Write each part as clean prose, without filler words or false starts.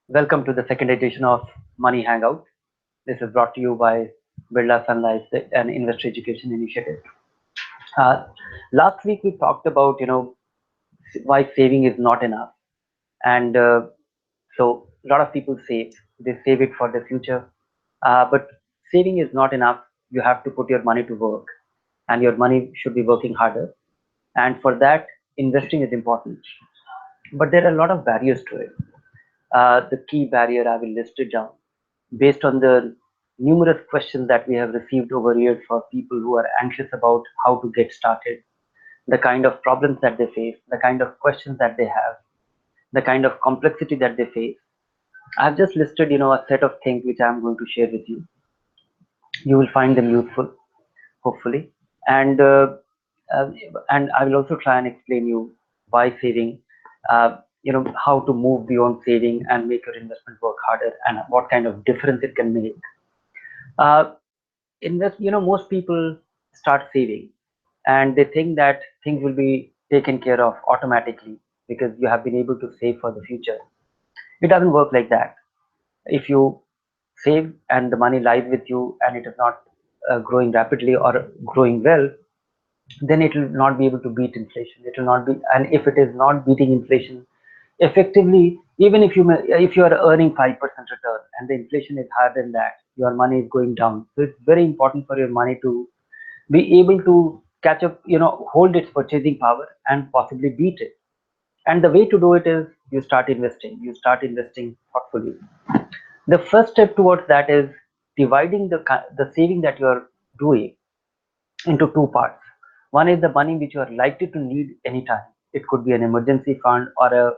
Welcome to the second edition of Money Hangout. This is brought to you by Birla Sunlight, an investor education initiative. Uh, Last week we talked about why saving is not enough, and so a lot of people save. They save it for the future, but saving is not enough. You have to put your money to work, and your money should be working harder. And for that, investing is important. But there are a lot of barriers to it. The key barrier I will list it down based on the numerous questions that we have received over years for people who are anxious about how to get started, the kind of problems that they face, the kind of questions that they have, the kind of complexity that they face. I've just listed, a set of things which I'm going to share with you. You will find them useful, hopefully, and uh, uh, and I will also try and explain you why saving, how to move beyond saving and make your investment work harder, and what kind of difference it can make. Uh, Most people start saving and they think that things will be taken care of automatically because you have been able to save for the future. It doesn't work like that. If you save and the money lies with you and it is not growing rapidly or growing well, then it will not be able to beat inflation. It will not be, and if it is not beating inflation effectively, even if you are earning 5% return and the inflation is higher than that, your money is going down. So it's very important for your money to be able to catch up, hold its purchasing power and possibly beat it. And the way to do it is you start investing. You start investing thoughtfully. The first step towards that is dividing the saving that you are doing into two parts. One is the money which you are likely to need anytime. It could be an emergency fund or a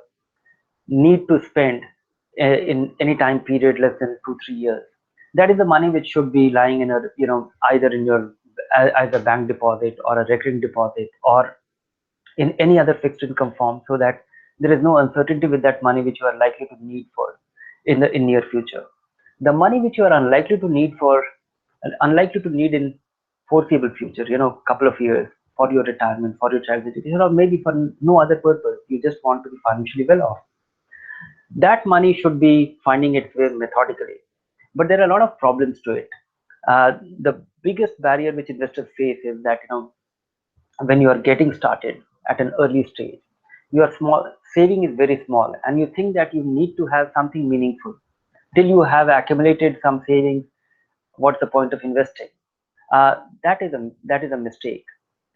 need to spend in any time period less than 2 3 years. That is the money which should be lying in a, either in your as a bank deposit or a recurring deposit or in any other fixed income form, so that there is no uncertainty with that money which you are likely to need for in near future. The money which you are unlikely to need in foreseeable future, couple of years, for your retirement, for your child's education, or maybe for no other purpose, you just want to be financially well off, that money should be finding its way methodically. But there are a lot of problems to it. The biggest barrier which investors face is that, when you are getting started at an early stage, your small saving is very small, and you think that you need to have something meaningful. Till you have accumulated some savings, what's the point of investing? That is a mistake.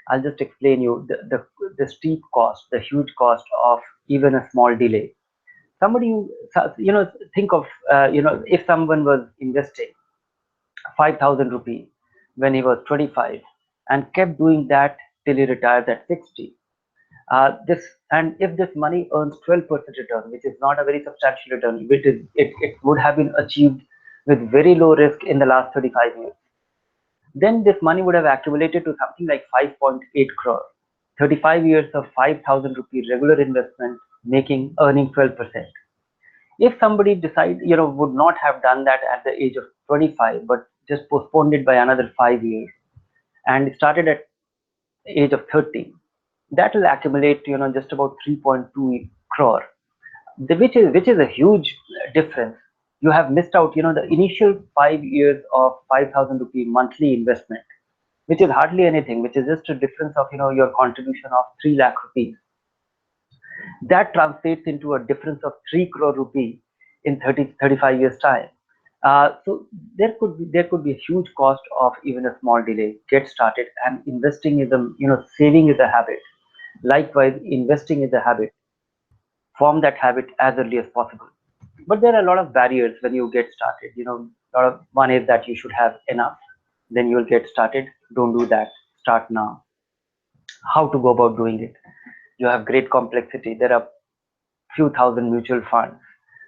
I'll just explain you the steep cost, the huge cost of even a small delay. Somebody, think of, if someone was investing 5,000 rupees when he was 25 and kept doing that till he retires at 60. This and if this money earns 12% return, which is not a very substantial return, it would have been achieved with very low risk in the last 35 years. Then this money would have accumulated to something like 5.8 crore. 35 years of 5,000 rupee regular investment making earning 12%. If somebody would not have done that at the age of 25 but just postponed it by another 5 years and started at age of 30, that will accumulate just about 3.2 crore, which is a huge difference. You have missed out the initial 5 years of 5,000 rupee monthly investment, which is hardly anything, which is just a difference of your contribution of 3 lakh rupees. That translates into a difference of 3 crore rupee in 35 years time. So there could be a huge cost of even a small delay. Get started, and investing is a, saving is a habit. Likewise, investing is a habit. Form that habit as early as possible. But there are a lot of barriers when you get started. One is that you should have enough, then you will get started. Don't do that. Start now. How to go about doing it? You have great complexity. There are few thousand mutual funds.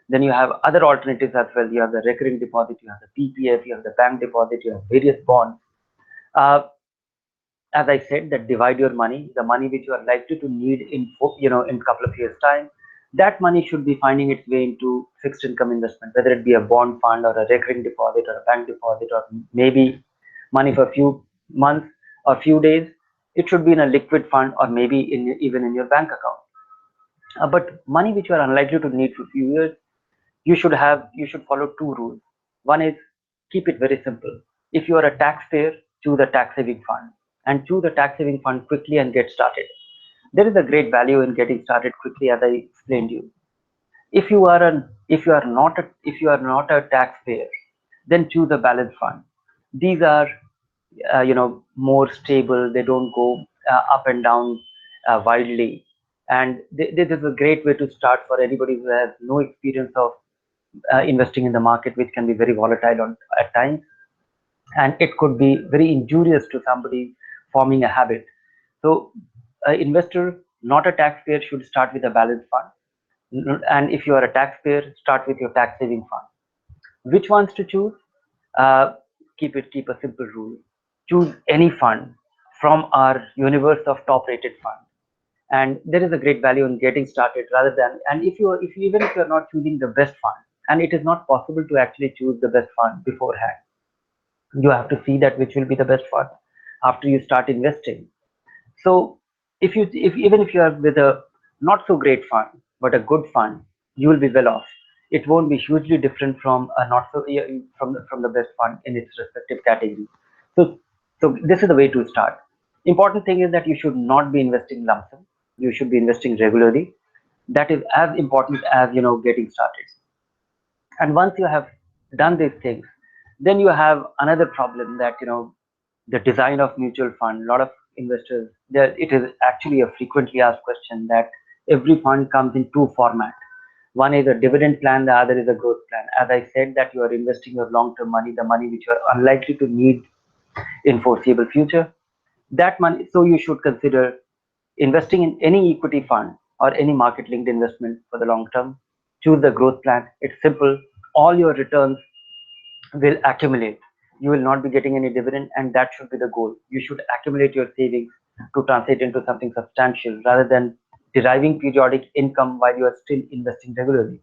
Then you have other alternatives as well. You have the recurring deposit, you have the PPF, you have the bank deposit, you have various bonds. Uh, as I said, that divide your money, the money which you are likely to need in a couple of years' time. That money should be finding its way into fixed income investment, whether it be a bond fund or a recurring deposit or a bank deposit or maybe money for a few months or few days. It should be in a liquid fund or maybe even in your bank account. But money which you are unlikely to need for a few years, you should follow two rules. One is, keep it very simple. If you are a taxpayer, choose a tax saving fund, and choose a tax saving fund quickly and get started. There is a great value in getting started quickly, as I explained you. If you are not a taxpayer, then choose a balanced fund. These are more stable. They don't go up and down wildly, and this is a great way to start for anybody who has no experience of investing in the market, which can be very volatile at times, and it could be very injurious to somebody forming a habit. So, an investor, not a taxpayer, should start with a balanced fund. And if you are a taxpayer, start with your tax saving fund. Which ones to choose? Uh, keep a simple rule. Choose any fund from our universe of top rated funds. And there is a great value in getting started rather than, and even if you're not choosing the best fund, and it is not possible to actually choose the best fund beforehand, you have to see that which will be the best fund after you start investing. So if even if you are with a not so great fund but a good fund, you will be well off. It won't be hugely different from a not so yeah, from the best fund in its respective category. So this is the way to start. Important thing is that you should not be investing lump sum. You should be investing regularly. That is as important as getting started. And once you have done these things, then you have another problem, that the design of mutual fund. A lot of investors, there it is actually a frequently asked question, that every fund comes in two formats. One is a dividend plan, the other is a growth plan. As I said, that you are investing your long-term money, the money which you are unlikely to need in foreseeable future. That money, so you should consider investing in any equity fund or any market linked investment for the long term. Choose the growth plan. It's simple. All your returns will accumulate. You will not be getting any dividend, and that should be the goal. You should accumulate your savings to translate into something substantial rather than deriving periodic income while you are still investing regularly.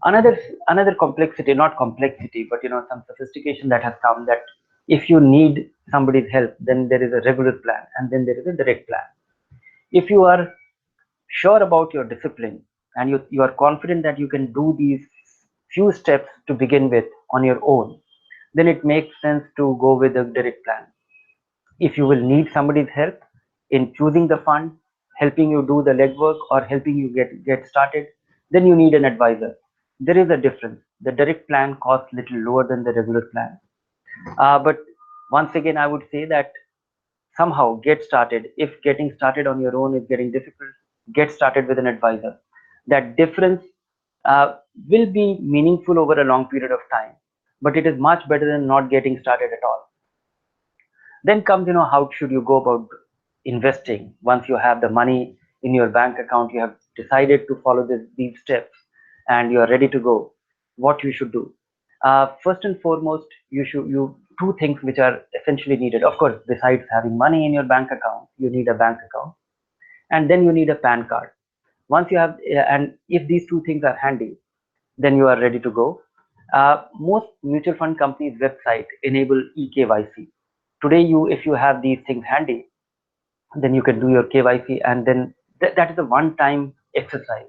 Another complexity, not complexity, but some sophistication that has come, that if you need somebody's help, then there is a regular plan and then there is a direct plan. If you are sure about your discipline and you are confident that you can do these few steps to begin with on your own, then it makes sense to go with a direct plan. If you will need somebody's help in choosing the fund, helping you do the legwork, or helping you get started, then you need an advisor. There is a difference. The direct plan costs little lower than the regular plan. But once again, I would say that somehow get started. If getting started on your own is getting difficult, get started with an advisor. That difference will be meaningful over a long period of time, but it is much better than not getting started at all. Then comes, how should you go about investing once you have the money in your bank account, you have decided to follow these steps, and you are ready to go. What you should do? First and foremost, you two things which are essentially needed. Of course, besides having money in your bank account, you need a bank account, and then you need a PAN card. Once you have, and if these two things are handy, then you are ready to go. Most mutual fund companies' website enable eKYC. Today, if you have these things handy, then you can do your KYC, and then that is a one-time exercise.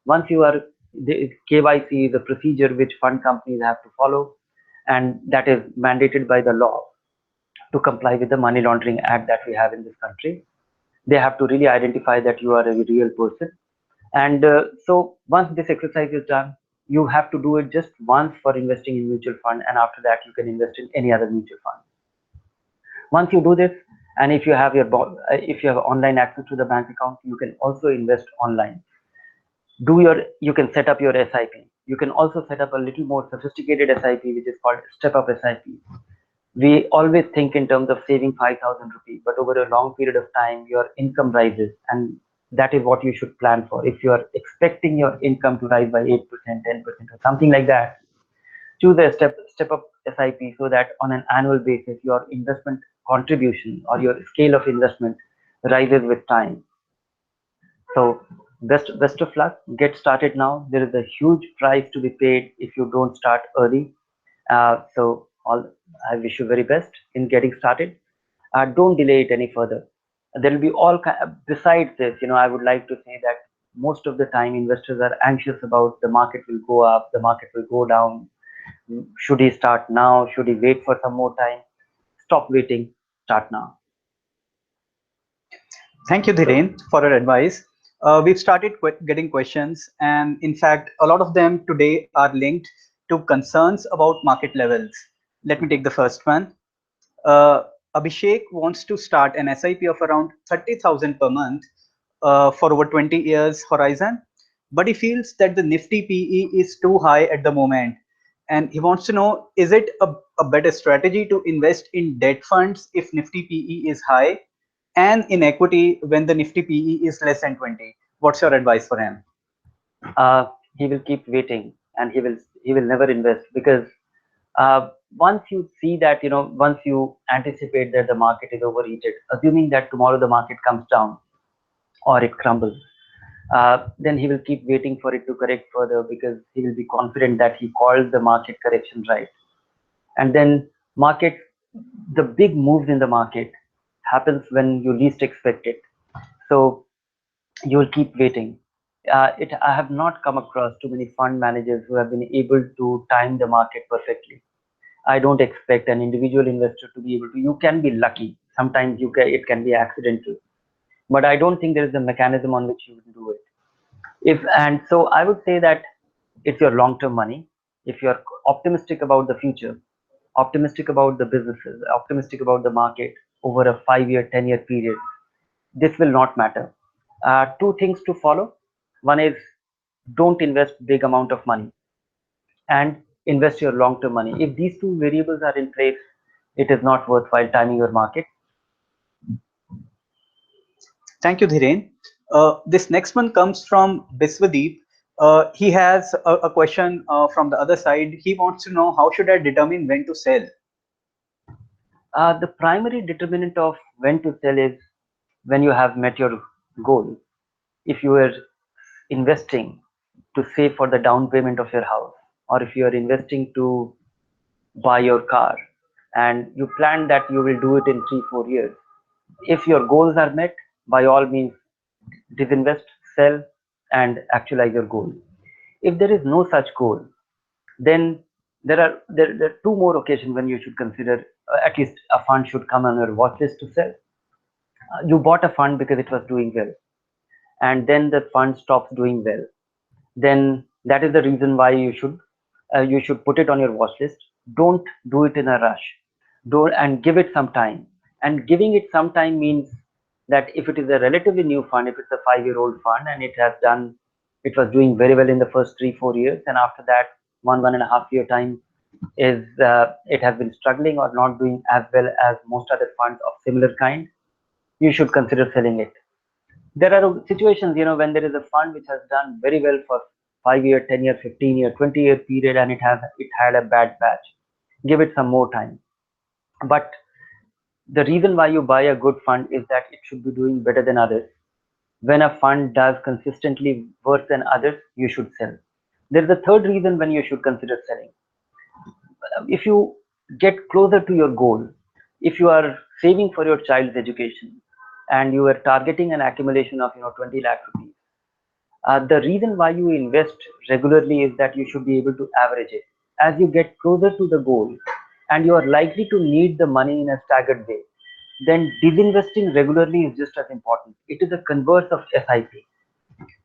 Once you are, the KYC is a procedure which fund companies have to follow, and that is mandated by the law to comply with the Money Laundering Act that we have in this country. They have to really identify that you are a real person. And so once this exercise is done, you have to do it just once for investing in mutual fund, and after that you can invest in any other mutual fund. Once you do this, and if you have online access to the bank account, you can also invest online. You can set up your SIP. You can also set up a little more sophisticated SIP, which is called step up SIP. We always think in terms of saving 5,000 rupees, but over a long period of time, your income rises, and that is what you should plan for. If you are expecting your income to rise by 8%, 10%, or something like that, choose a step up SIP, so that on an annual basis, your investment contribution or your scale of investment rises with time. So best of luck. Get started now. There is a huge price to be paid if you don't start early. I wish you very best in getting started. Don't delay it any further. There will be besides this, I would like to say that most of the time investors are anxious about the market will go up, the market will go down. Should he start now? Should he wait for some more time? Stop waiting, start now. Thank you, Dhiren, for your advice. We've started getting questions, and in fact, a lot of them today are linked to concerns about market levels. Let me take the first one. Uh, Abhishek wants to start an SIP of around 30,000 per month for over 20 years horizon, but he feels that the Nifty PE is too high at the moment. And he wants to know, is it a better strategy to invest in debt funds if Nifty PE is high and in equity when the Nifty PE is less than 20? What's your advice for him? He will keep waiting, and he will never invest, because once you see that, once you anticipate that the market is overheated, assuming that tomorrow the market comes down or it crumbles, then he will keep waiting for it to correct further, because he will be confident that he called the market correction right. And then market, the big moves in the market happens when you least expect it. So you will keep waiting. I have not come across too many fund managers who have been able to time the market perfectly. I don't expect an individual investor to be able to. You can be lucky. Sometimes it can be accidental, but I don't think there is a mechanism on which you will do it. And so I would say that it's your long-term money. If you're optimistic about the future, optimistic about the businesses, optimistic about the market over a 5-year, 10-year period, this will not matter. Two things to follow. One is, don't invest big amount of money, and invest your long-term money. If these two variables are in place, it is not worthwhile timing your market. Thank you, Dhiren. This next one comes from Biswadeep. He has a question from the other side. He wants to know, how should I determine when to sell? The primary determinant of when to sell is when you have met your goal. If you are investing to save for the down payment of your house, or if you are investing to buy your car and you plan that you will do it in 3-4 years, if your goals are met, by all means disinvest, sell, and actualize your goal. If there is no such goal, then there are two more occasions when you should consider, at least a fund should come on your watch list to sell. You bought a fund because it was doing well, and then the fund stops doing well. Then that is the reason why you should put it on your watch list. Don't do it in a rush. Don't, and give it some time. And giving it some time means that if it is a relatively new fund, if it's a 5-year-old fund and it was doing very well in the first 3-4 years, and after that 1.5 year time is it has been struggling or not doing as well as most other funds of similar kind, you should consider selling it. There are situations, when there is a fund which has done very well for 5-year, 10-year, 15-year, 20-year period, and it had a bad patch. Give it some more time. But the reason why you buy a good fund is that it should be doing better than others. When a fund does consistently worse than others, you should sell. There is a third reason when you should consider selling. If you get closer to your goal, if you are saving for your child's education and you are targeting an accumulation of 20 lakh rupees, the reason why you invest regularly is that you should be able to average it. As you get closer to the goal and you are likely to need the money in a staggered way, then disinvesting regularly is just as important. It is a converse of SIP.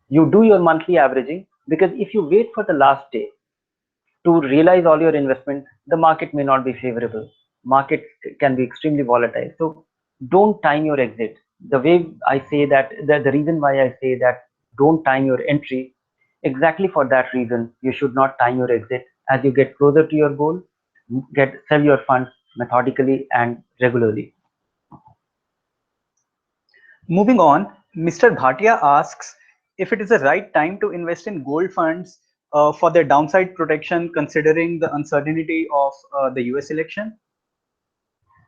You do your monthly averaging, because if you wait for the last day to realize all your investment, the market may not be favorable. Market can be extremely volatile. So don't time your exit. The way I say that, the reason why I say that don't time your entry, exactly for that reason, you should not time your exit. As you get closer to your goal, sell your funds methodically and regularly. Moving on, Mr. Bhatia asks if it is the right time to invest in gold funds for their downside protection, considering the uncertainty of the US election.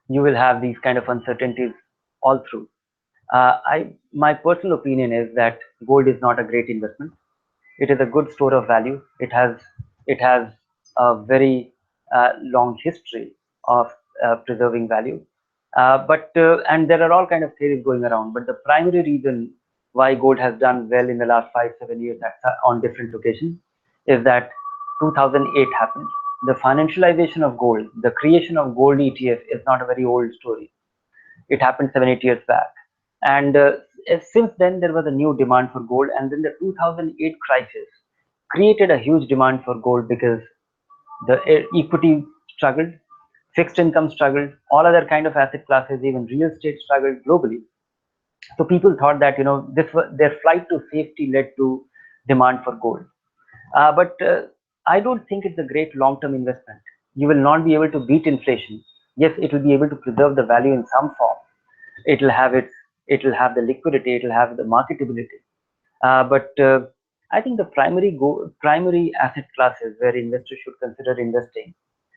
You will have these kind of uncertainties all through. My personal opinion is that gold is not a great investment. It is a good store of value. It has a very long history of preserving value. But and there are all kind of theories going around. But the primary reason why gold has done well in the last 5-7 years on different occasions is that 2008 happened. The financialization of gold, the creation of gold ETF is not a very old story. It happened 7-8 years back, and since then there was a new demand for gold, and then the 2008 crisis created a huge demand for gold because the equity struggled, fixed income struggled, all other kind of asset classes, even real estate struggled globally. So people thought that this was their flight to safety led to demand for gold. But I don't think it's a great long-term investment. You will not be able to beat inflation. Yes, it will be able to preserve the value in some form. It'll have the liquidity, it'll have the marketability. But I think the primary asset classes where investors should consider investing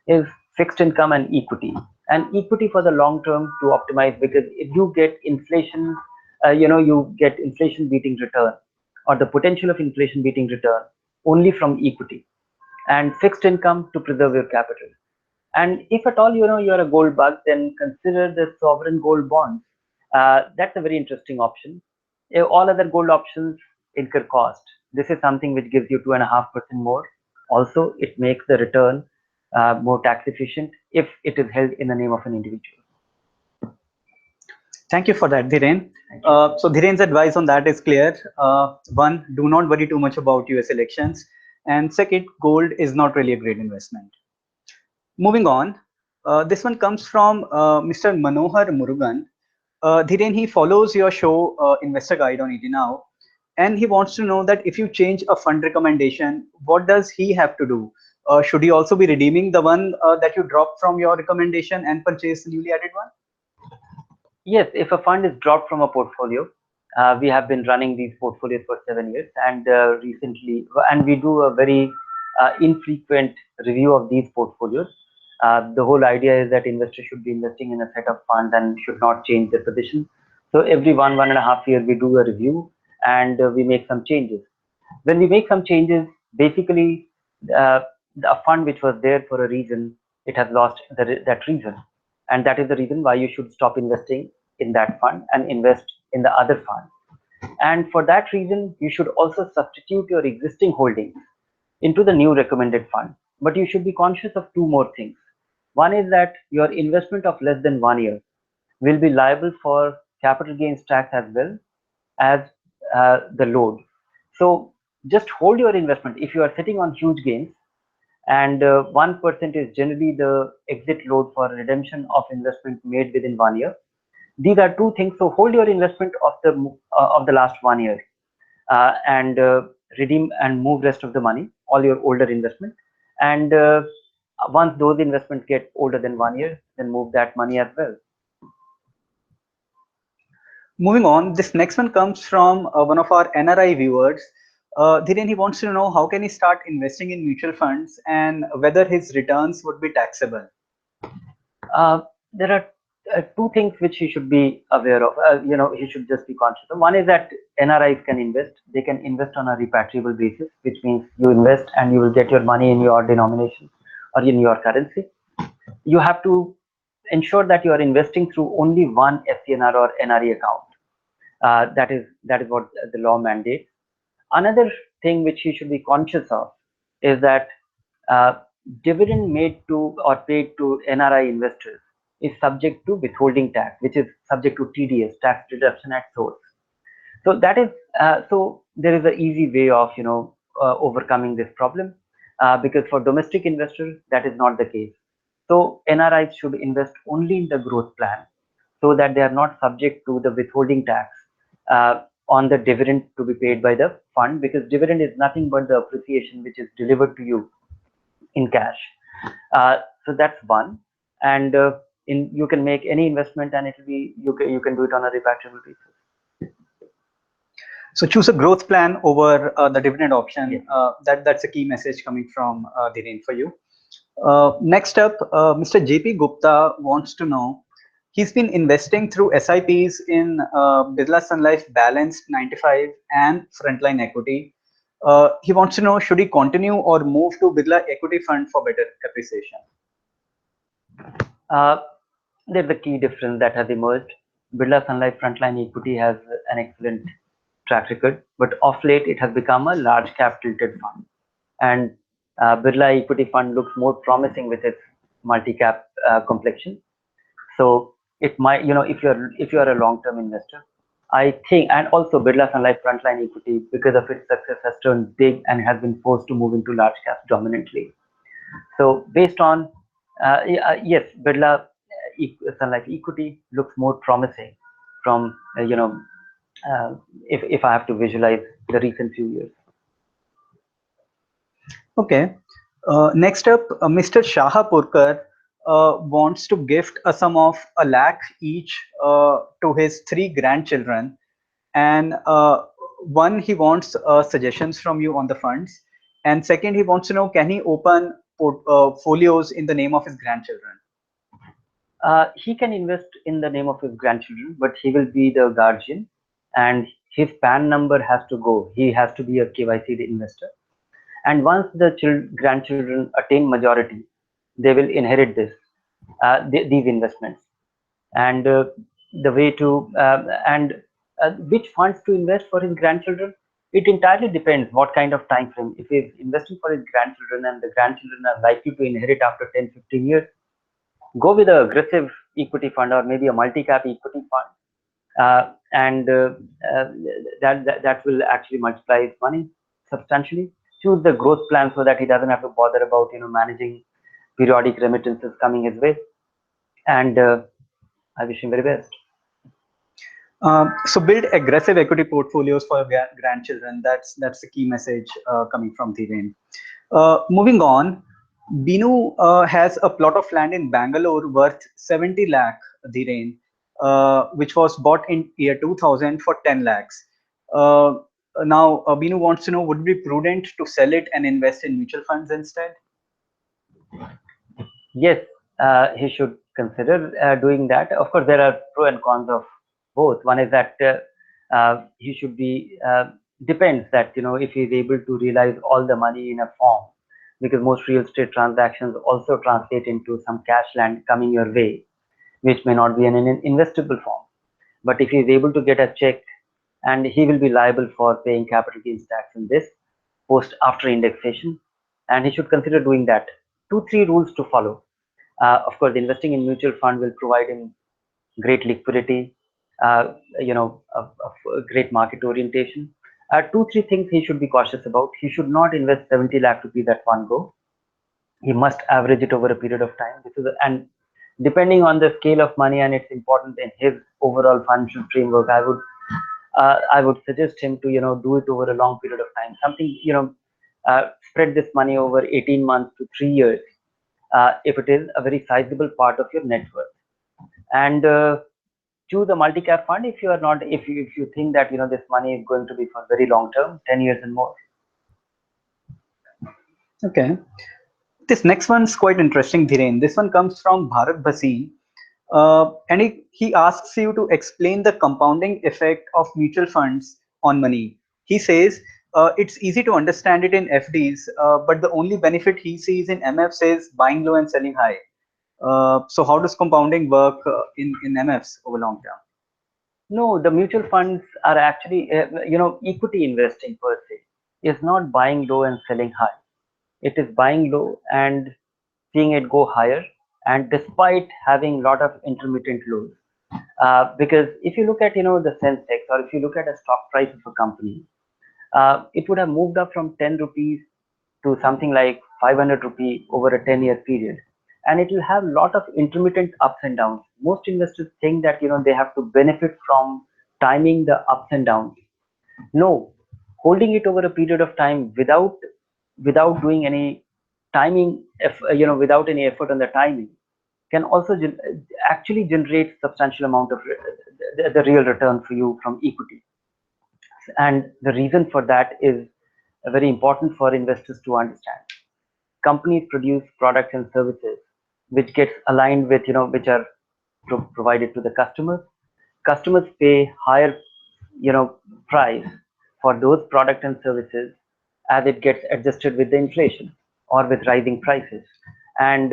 is fixed income and equity. And equity for the long term to optimize, because if you get inflation, you get inflation beating return, or the potential of inflation beating return only from equity, and fixed income to preserve your capital. And if at all you're a gold bug, then consider the sovereign gold bonds. That's a very interesting option. All other gold options incur cost. This is something which gives you 2.5% more. Also, it makes the return more tax efficient if it is held in the name of an individual. Thank you for that, Dhiren. So Dhiren's advice on that is clear. One, do not worry too much about US elections. And second, gold is not really a great investment. Moving on, this one comes from Mr. Manohar Murugan. Dhiren, he follows your show Investor Guide on ET Now, and he wants to know that if you change a fund recommendation, what does he have to do? Should he also be redeeming the one that you dropped from your recommendation and purchase the newly added one? Yes, if a fund is dropped from a portfolio, we have been running these portfolios for 7 years, and and we do a very infrequent review of these portfolios. The whole idea is that investors should be investing in a set of funds and should not change their position. So every 1.5 years, we do a review, and we make some changes. When we make some changes, basically, a fund which was there for a reason, it has lost that reason. And that is the reason why you should stop investing in that fund and invest in the other fund. And for that reason, you should also substitute your existing holdings into the new recommended fund. But you should be conscious of two more things. One is that your investment of less than 1 year will be liable for capital gains tax as well as the load. So just hold your investment. If you are sitting on huge gains, and 1% is generally the exit load for redemption of investment made within 1 year. These are two things. So hold your investment of the last 1 year and redeem and move rest of the money, all your older investment. And once those investments get older than 1 year, then move that money as well. Moving on, this next one comes from one of our NRI viewers. Dhiren, he wants to know how can he start investing in mutual funds and whether his returns would be taxable. There are two things which he should be aware of. He should just be conscious of. One is that NRIs can invest. They can invest on a repatriable basis, which means you invest and you will get your money in your denomination or in your currency. You have to ensure that you are investing through only one FCNR or NRE account. That is what the law mandates. Another thing which he should be conscious of is that dividend made to or paid to NRI investors is subject to withholding tax, which is subject to TDS, tax deduction at source. So that is so there is an easy way of overcoming this problem because for domestic investors that is not the case. So NRIs should invest only in the growth plan so that they are not subject to the withholding tax on the dividend to be paid by the fund, because dividend is nothing but the appreciation which is delivered to you in cash. So that's one. And you can make any investment and it will be you can do it on a repatriable basis. So choose a growth plan over the dividend option. Yes. That's a key message coming from Dhiren for you. Next up, Mr. JP Gupta wants to know, he's been investing through SIPs in Birla Sun Life Balanced 95 and Frontline Equity. He wants to know, should he continue or move to Birla Equity Fund for better appreciation? There's a key difference that has emerged. Birla Sun Life Frontline Equity has an excellent track record, but of late it has become a large cap tilted fund. And Birla Equity Fund looks more promising with its multi-cap complexion. So it might, if you're a long-term investor, I think, and also Birla Sun Life Frontline Equity, because of its success, has turned big and has been forced to move into large caps dominantly. So based on, yes, Birla Sun Life Equity looks more promising from, if I have to visualize the recent few years. Okay. Next up, Mr. Shahapurkar wants to gift a sum of 1 lakh each to his 3 grandchildren, and one, he wants suggestions from you on the funds, and second, he wants to know, can he open folios in the name of his grandchildren? He can invest in the name of his grandchildren, but he will be the guardian, and his PAN number has to go. He has to be a KYC investor. And once the grandchildren attain majority, they will inherit these investments. And the way to which funds to invest for his grandchildren, it entirely depends what kind of time frame. If he's investing for his grandchildren and the grandchildren are likely to inherit after 10-15 years, go with an aggressive equity fund or maybe a multi-cap equity fund, and that will actually multiply his money substantially. Choose the growth plan so that he doesn't have to bother about managing periodic remittances coming his way. And I wish him very best. So build aggressive equity portfolios for your grandchildren. That's the key message coming from Dhiren. Moving on, Binu has a plot of land in Bangalore worth 70 lakh Dhiren, which was bought in year 2000 for 10 lakhs. Now, Binu wants to know, would it be prudent to sell it and invest in mutual funds instead? Yes, he should consider doing that. Of course, there are pros and cons of both. One is that he should be, depends that, if he's able to realize all the money in a form, because most real estate transactions also translate into some cash land coming your way, which may not be an investable form. But if he is able to get a check, and he will be liable for paying capital gains tax in this post after indexation, and he should consider doing that. 2-3 rules to follow. Of course, investing in mutual fund will provide him great liquidity, a great market orientation. 2-3 things he should be cautious about. He should not invest 70 lakh rupees at one go. He must average it over a period of time. And depending on the scale of money and its importance in his overall financial framework, I would suggest him to do it over a long period of time. Something spread this money over 18 months to 3 years, if it is a very sizable part of your net worth. And choose a multi-cap fund if you are not, if you think that this money is going to be for very long term, 10 years and more. Okay, this next one's quite interesting, Dhiren. This one comes from Bharat Bhasin, and he asks you to explain the compounding effect of mutual funds on money. He says it's easy to understand it in FDs, but the only benefit he sees in MFs is buying low and selling high. So how does compounding work in MFs over long term? No, the mutual funds are actually, equity investing per se is not buying low and selling high. It is buying low and seeing it go higher, and despite having a lot of intermittent lows. Because if you look at the Sensex, or if you look at a stock price of a company, it would have moved up from 10 rupees to something like 500 rupee over a 10-year period, and it will have a lot of intermittent ups and downs. Most investors think that they have to benefit from timing the ups and downs. No, holding it over a period of time without doing any timing, without any effort on the timing, can also actually generate substantial amount of the real return for you from equity. And the reason for that is very important for investors to understand. Companies produce products and services which gets aligned with which are provided to the customers. Customers pay higher price for those products and services as it gets adjusted with the inflation or with rising prices, and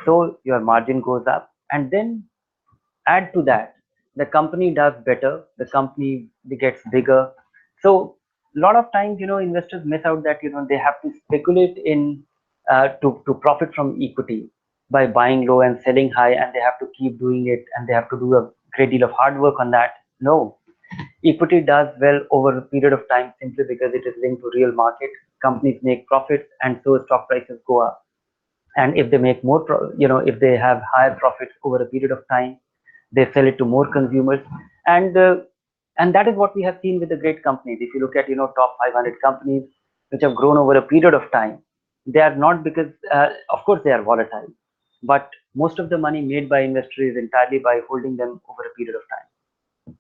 so your margin goes up. And then add to that, the company does better, the company gets bigger, So a lot of times, investors miss out that, they have to speculate in to profit from equity by buying low and selling high, and they have to keep doing it, and they have to do a great deal of hard work on that. No, equity does well over a period of time simply because it is linked to real market. Companies make profits, and so stock prices go up. And if they make more, if they have higher profits over a period of time, they sell it to more consumers, and uh, and that is what we have seen with the great companies. If you look at top 500 companies which have grown over a period of time, they are not because of course they are volatile, but most of the money made by investors is entirely by holding them over a period of time.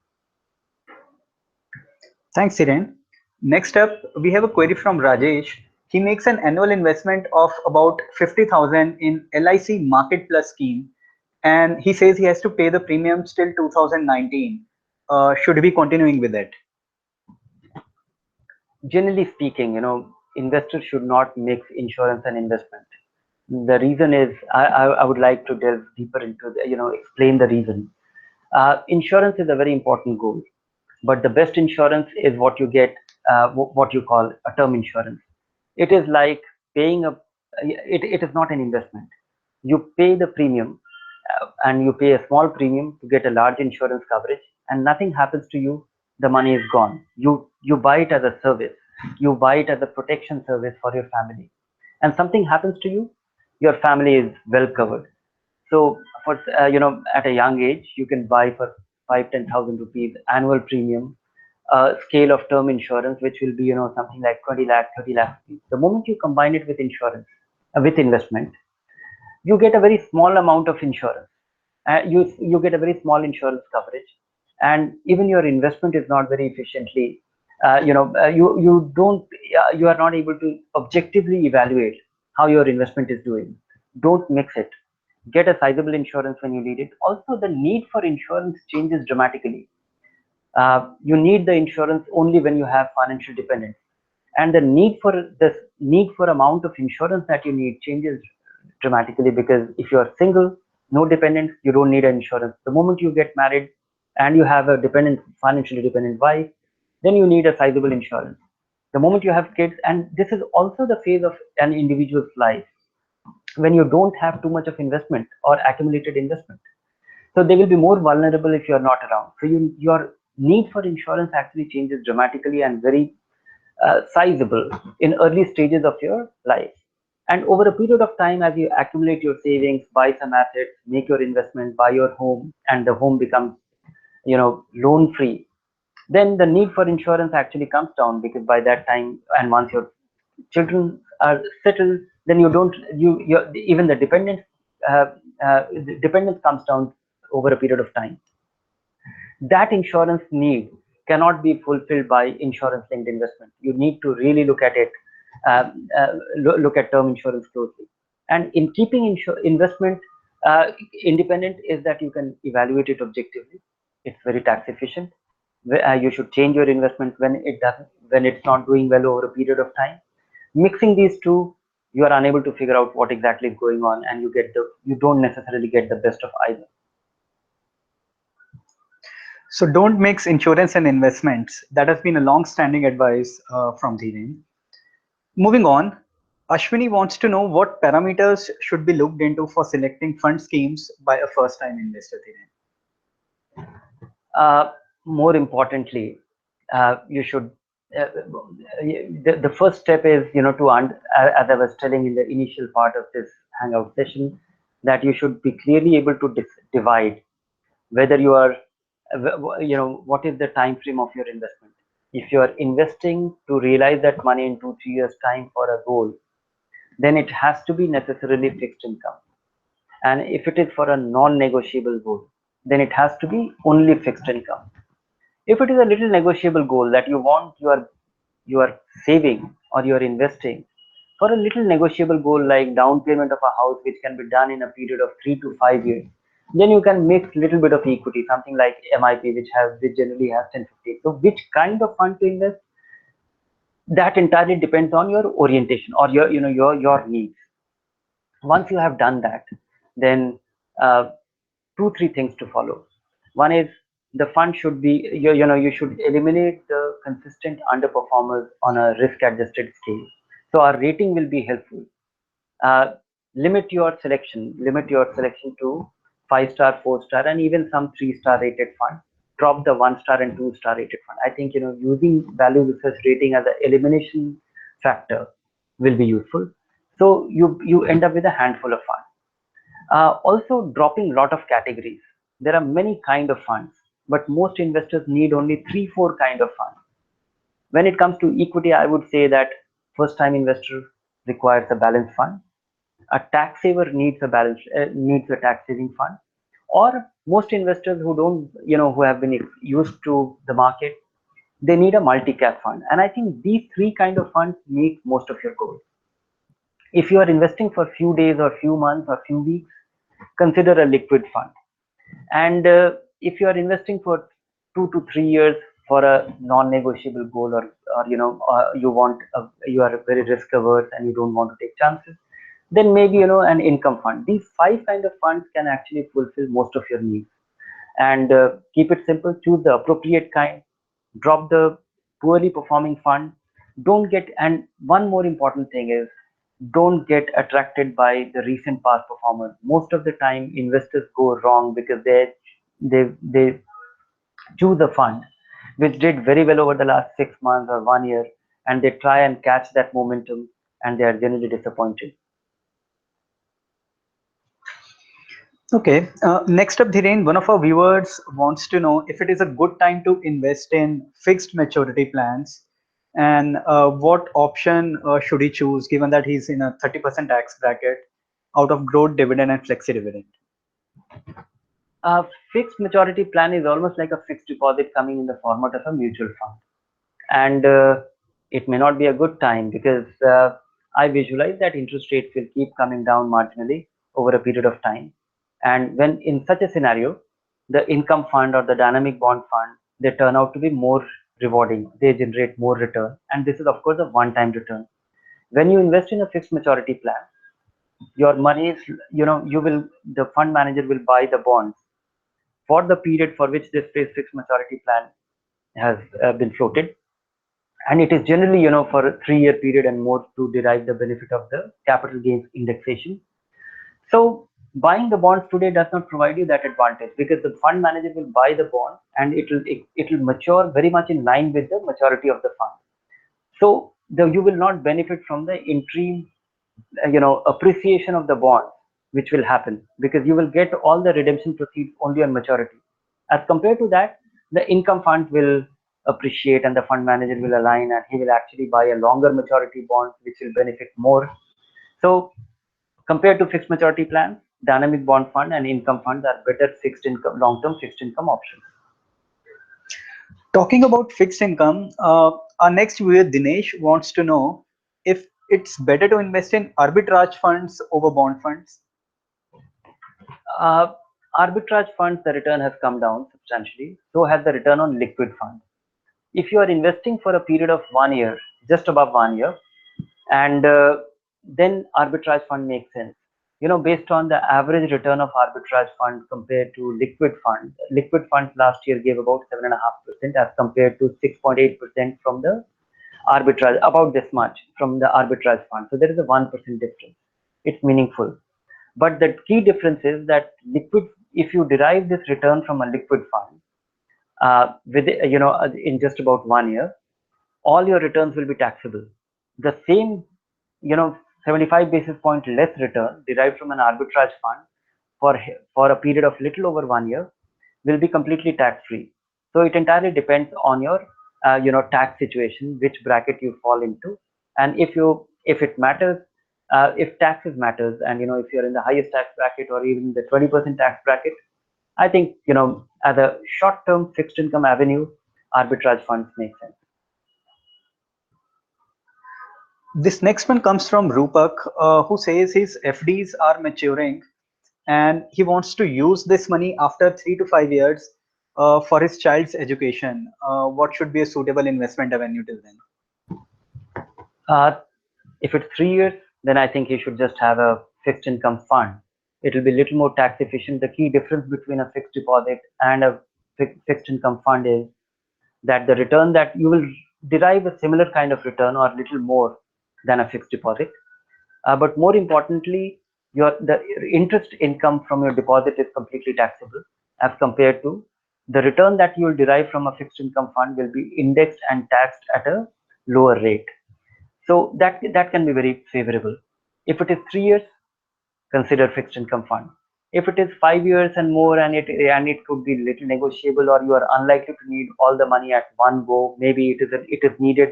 Thanks, Hiren. Next up, we have a query from Rajesh. He makes an annual investment of about 50,000 in LIC Market Plus scheme, and he says he has to pay the premiums till 2019. Should he be continuing with it? Generally speaking, investors should not mix insurance and investment. The reason is, I would like to delve deeper into explain the reason. Insurance is a very important goal, but the best insurance is what you get, what you call a term insurance. It is like paying it is not an investment. You pay the premium, and you pay a small premium to get a large insurance coverage, and nothing happens to you. The money is gone. You buy it as a service. You buy it as a protection service for your family, and something happens to you, your family is well covered. So for at a young age, you can buy for 5-10,000 rupees annual premium, scale of term insurance, which will be something like 20 lakh, 30 lakh rupees. The moment you combine it with insurance, with investment, you get a very small amount of insurance. You get a very small insurance coverage, and even your investment is not very efficiently. You don't you are not able to objectively evaluate how your investment is doing. Don't mix it. Get a sizable insurance when you need it. Also, the need for insurance changes dramatically. You need the insurance only when you have financial dependence, and the need for amount of insurance that you need changes dramatically, because if you are single, no dependents, you don't need an insurance. The moment you get married and you have a financially dependent wife, then you need a sizable insurance. The moment you have kids, and this is also the phase of an individual's life when you don't have too much of investment or accumulated investment, so they will be more vulnerable if you are not around. So your need for insurance actually changes dramatically and very sizable in early stages of your life. And over a period of time, as you accumulate your savings, buy some assets, make your investment, buy your home, and the home becomes loan free, then the need for insurance actually comes down, because by that time, and once your children are settled, then you don't you even uh, the dependence comes down over a period of time. That insurance need cannot be fulfilled by insurance linked investment. You need to really look at it, look at term insurance closely. And in keeping investment independent is that you can evaluate it objectively. It's very tax efficient. You should change your investment when it's not doing well over a period of time. Mixing these two, you are unable to figure out what exactly is going on, and you don't necessarily get the best of either. So don't mix insurance and investments. That has been a long-standing advice from Dhiren. Moving on, Ashwini wants to know what parameters should be looked into for selecting fund schemes by a first-time investor, Dhiren. More importantly, you should the first step is as I was telling in the initial part of this hangout session, that you should be clearly able to divide whether you are what is the time frame of your investment. If you are investing to realize that money in 2-3 years time for a goal, then it has to be necessarily fixed income. And if it is for a non-negotiable goal, then it has to be only fixed income. If it is a little negotiable goal that you are saving or you are investing for a little negotiable goal, like down payment of a house, which can be done in a period of 3 to 5 years, then you can mix little bit of equity, something like MIP, which generally has 10-15. So which kind of fund to invest, that entirely depends on your orientation or your needs. Once you have done that, then 2-3 things to follow. One is the fund should be, you should eliminate the consistent underperformers on a risk adjusted scale. So our rating will be helpful. uh, limit your selection to 5-star, 4-star, and even some 3-star rated fund. Drop the 1-star and 2-star rated fund. I think using value research rating as an elimination factor will be useful. So you end up with a handful of funds. Also, dropping a lot of categories. There are many kind of funds, but most investors need only 3-4 kind of funds. When it comes to equity, I would say that first time investor requires a balanced fund. A tax saver needs a tax saving fund, or most investors who don't who have been used to the market, they need a multi cap fund. And I think these three kind of funds meet most of your goals. If you are investing for few days or few months or few weeks, consider a liquid fund. And if you are investing for 2 to 3 years for a non-negotiable goal, or you are very risk averse and you don't want to take chances, then maybe an income fund. These five kind of funds can actually fulfill most of your needs. And keep it simple, choose the appropriate kind, drop the poorly performing fund. Don't get, and one more important thing is, don't get attracted by the recent past performance. Most of the time investors go wrong because they choose a fund which did very well over the last 6 months or 1 year, and they try and catch that momentum, and they are generally disappointed. Okay. Next up, Dhiren, one of our viewers wants to know if it is a good time to invest in fixed maturity plans, and what option should he choose given that he's in a 30% tax bracket out of growth dividend and flexi dividend. A fixed maturity plan is almost like a fixed deposit coming in the format of a mutual fund. And it may not be a good time because I visualize that interest rates will keep coming down marginally over a period of time. And when in such a scenario, the income fund or the dynamic bond fund, they turn out to be more rewarding. They generate more return. And this is, of course, a one-time return. When you invest in a fixed maturity plan, your money is, the fund manager will buy the bonds for the period for which this fixed maturity plan has been floated, and it is generally for a 3-year period and more to derive the benefit of the capital gains indexation. So buying the bonds today does not provide you that advantage because the fund manager will buy the bond and it will mature very much in line with the maturity of the fund. So you will not benefit from the interim appreciation of the bond which will happen, because you will get all the redemption proceeds only on maturity. As compared to that, the income fund will appreciate and the fund manager will align and he will actually buy a longer maturity bond which will benefit more. So compared to fixed maturity plans, dynamic bond fund and income funds are better fixed income, long-term fixed income options. Talking about fixed income, our next viewer Dinesh wants to know if it's better to invest in arbitrage funds over bond funds. uh, Arbitrage funds, the return has come down substantially, so has the return on liquid funds. If you are investing for a period of 1 year, just above 1 year, and then arbitrage fund makes sense. Based on the average return of arbitrage fund compared to liquid funds last year gave about 7.5% as compared to 6.8% from the arbitrage, about this much from the arbitrage fund. So there is a 1% difference. It's meaningful. But the key difference is that if you derive this return from a liquid fund, in just about 1 year, all your returns will be taxable. The same, 75 basis point less return derived from an arbitrage fund for a period of little over 1 year will be completely tax free. So it entirely depends on your tax situation, which bracket you fall into, and if it matters, if taxes matters, and if you're in the highest tax bracket or even the 20% tax bracket, I think as a short-term fixed income avenue, arbitrage funds make sense. This next one comes from Rupak, who says his FDs are maturing and he wants to use this money after 3 to 5 years for his child's education. What should be a suitable investment avenue till then? Uh, if it's 3 years, then I think you should just have a fixed income fund. It will be a little more tax efficient. The key difference between a fixed deposit and a fixed income fund is that the return that you will derive a similar kind of return or little more than a fixed deposit. But more importantly, the interest income from your deposit is completely taxable as compared to the return that you will derive from a fixed income fund will be indexed and taxed at a lower rate. So that can be very favorable. If it is 3 years, consider fixed income fund. If it is 5 years and more, and it could be little negotiable, or you are unlikely to need all the money at one go, maybe it is needed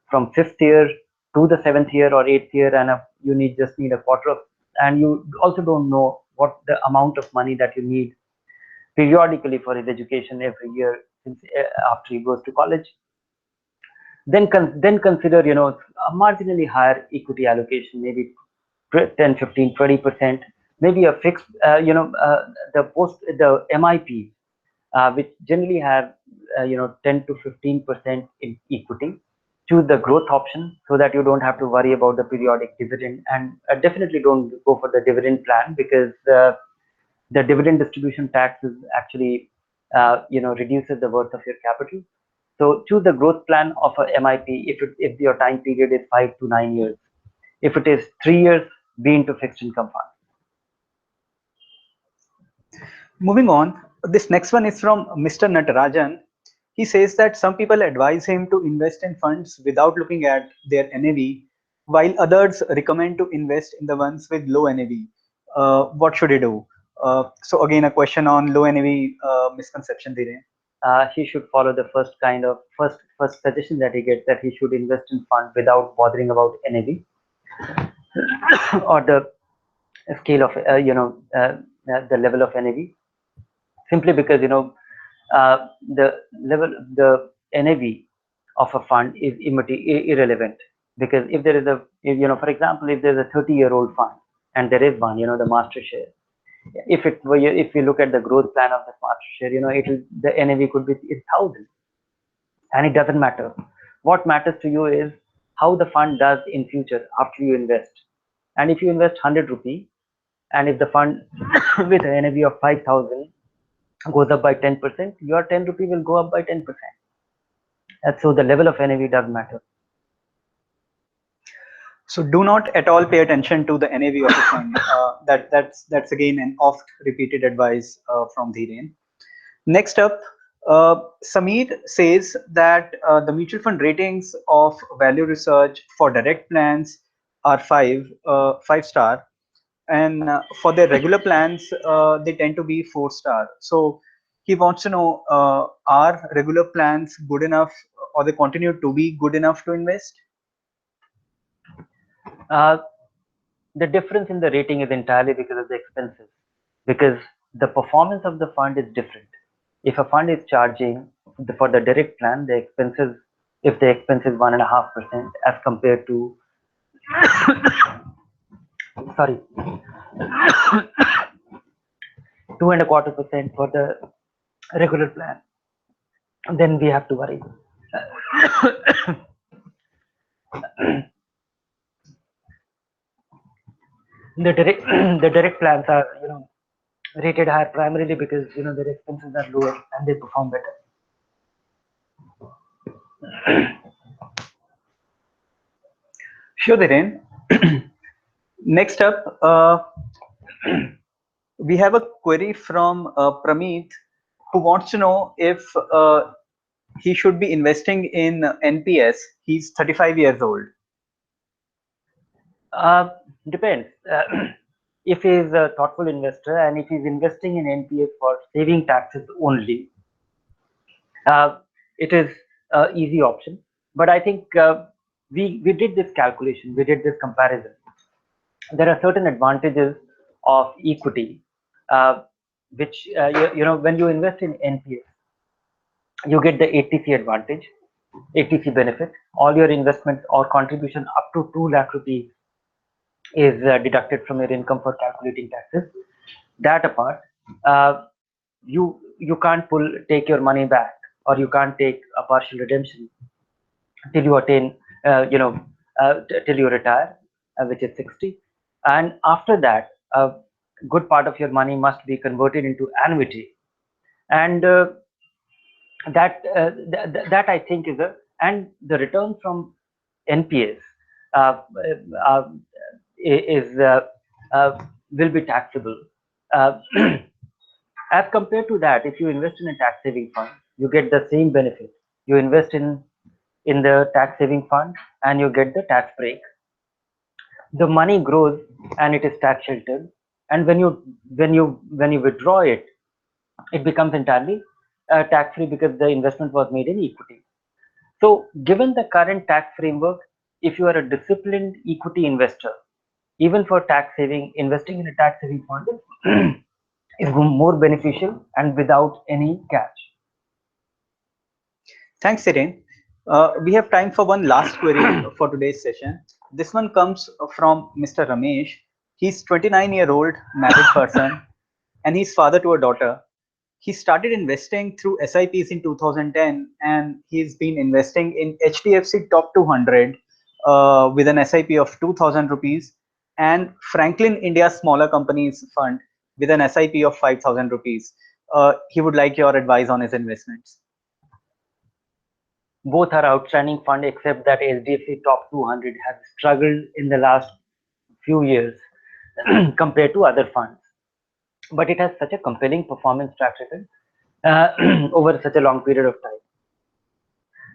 from 5th year to the 7th year or 8th year, and you just need a quarter of, and you also don't know what the amount of money that you need periodically for his education every year since after he goes to college, then consider a marginally higher equity allocation, maybe 10, 15, 20%, maybe a fixed, the MIP, which generally have 10 to 15% in equity. Choose the growth option so that you don't have to worry about the periodic dividend, and definitely don't go for the dividend plan, because the dividend distribution tax is actually reduces the worth of your capital. So choose the growth plan of a MIP if your time period is 5 to 9 years. If it is 3 years, be into fixed income fund. Moving on, this next one is from Mr. Natarajan. He says that some people advise him to invest in funds without looking at their NAV, while others recommend to invest in the ones with low NAV. What should he do? So again, a question on low NAV misconception, Dhiren. He should follow the first suggestion that he gets, that he should invest in fund without bothering about NAV or the scale of the level of NAV, simply because the NAV of a fund is irrelevant, because if there is for example, if there's a 30-year-old fund and there is one, the master share, if you look at the growth plan of the master share, the NAV could be 1,000, and it doesn't matter. What matters to you is how the fund does in future after you invest. And if you invest 100 rupees, and if the fund with an NAV of 5,000 goes up by 10%, your 10 rupee will go up by 10%. And so the level of NAV does matter. So do not at all pay attention to the NAV of a fund. That's again an oft repeated advice from Dhiren. Next up, Sameer says that the mutual fund ratings of value research for direct plans are 5-star, and for their regular plans they tend to be 4-star. So he wants to know, are regular plans good enough, or they continue to be good enough to invest? The difference in the rating is entirely because of the expenses, because the performance of the fund is different. If a fund is charging for the direct plan, the expenses, if the expense is 1.5% as compared to sorry 2.25% for the regular plan, then we have to worry. The direct plans are rated higher primarily because their expenses are lower and they perform better. Sure, Dhiren. Next up, we have a query from Prameet, who wants to know if he should be investing in NPS. He's 35 years old. Depends. If he is a thoughtful investor and if he's investing in NPS for saving taxes only, it is an easy option. But I think we did this calculation, we did this comparison. There are certain advantages of equity, which when you invest in NPS, you get the ATC advantage, ATC benefit. All your investments or contribution up to 2 lakh rupees is deducted from your income for calculating taxes. That apart, you can't take your money back, or you can't take a partial redemption till you attain till you retire, which is 60. And after that, a good part of your money must be converted into annuity. And that I think is a, and the return from NPS uh, uh, is will be taxable. Uh, as compared to that, if you invest in a tax saving fund, you get the same benefit. You invest in the tax saving fund and you get the tax break. The money grows and it is tax sheltered. And when you withdraw it, it becomes entirely tax free because the investment was made in equity. So, given the current tax framework, if you are a disciplined equity investor, even for tax saving, investing in a tax saving fund is more beneficial and without any catch. Thanks, Hiren. We have time for one last query for today's session. This one comes from Mr. Ramesh. He's 29-year-old married person and he's father to a daughter. He started investing through SIPs in 2010 and he's been investing in HDFC top 200 with an SIP of 2000 rupees and Franklin India Smaller Companies Fund with an SIP of 5000 rupees. He would like your advice on his investments. Both are outstanding fund, except that HDFC Top 200 has struggled in the last few years compared to other funds. But it has such a compelling performance track record over such a long period of time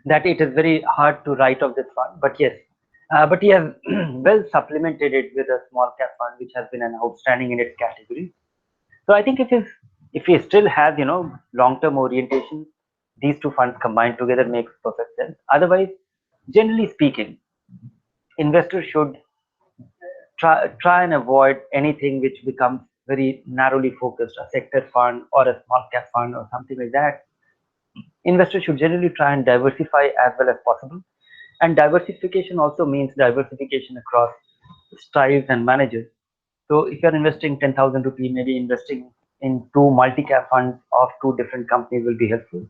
that it is very hard to write off this fund. But yes, but he has well supplemented it with a small cap fund, which has been an outstanding in its category. So I think if he still has long term orientation, these two funds combined together makes perfect sense. Otherwise, generally speaking, investors should try and avoid anything which becomes very narrowly focused, a sector fund or a small cap fund or something like that. Investors should generally try and diversify as well as possible. And diversification also means diversification across styles and managers. So if you're investing 10,000 rupees, maybe investing in two multi-cap funds of two different companies will be helpful.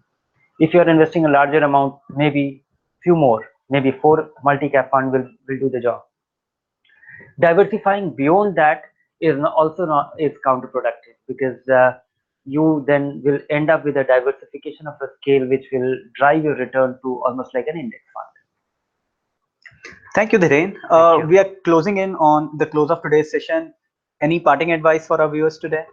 If you're investing a larger amount, maybe few more, maybe four multi-cap fund will do the job. Diversifying beyond that is also not is counterproductive because you then will end up with a diversification of a scale which will drive your return to almost like an index fund. Thank you, Dhiren. We are closing in on the close of today's session. Any parting advice for our viewers today?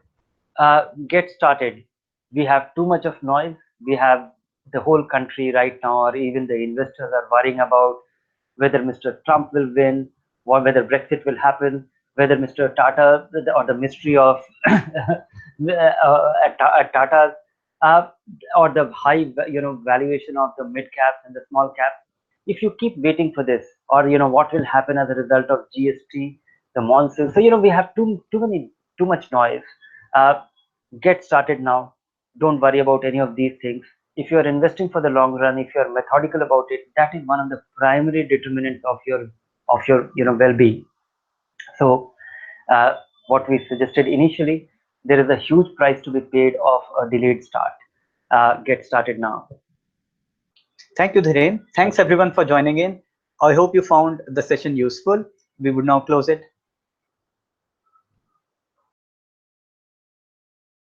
Get started. We have too much of noise. We have the whole country right now, or even the investors are worrying about whether Mr. Trump will win, or whether Brexit will happen, whether Mr. Tata or the mystery of at Tata, uh, or the high valuation of the mid caps and the small caps. If you keep waiting for this, or what will happen as a result of GST, the monsoon. So we have too much noise. Uh, get started now. Don't worry about any of these things. If you are investing for the long run, if you are methodical about it, that is one of the primary determinants of your well-being. So what we suggested initially, there is a huge price to be paid of a delayed start. Get started now. Thank you, Dhiren. Thanks everyone for joining in. I hope you found the session useful. We would now close it.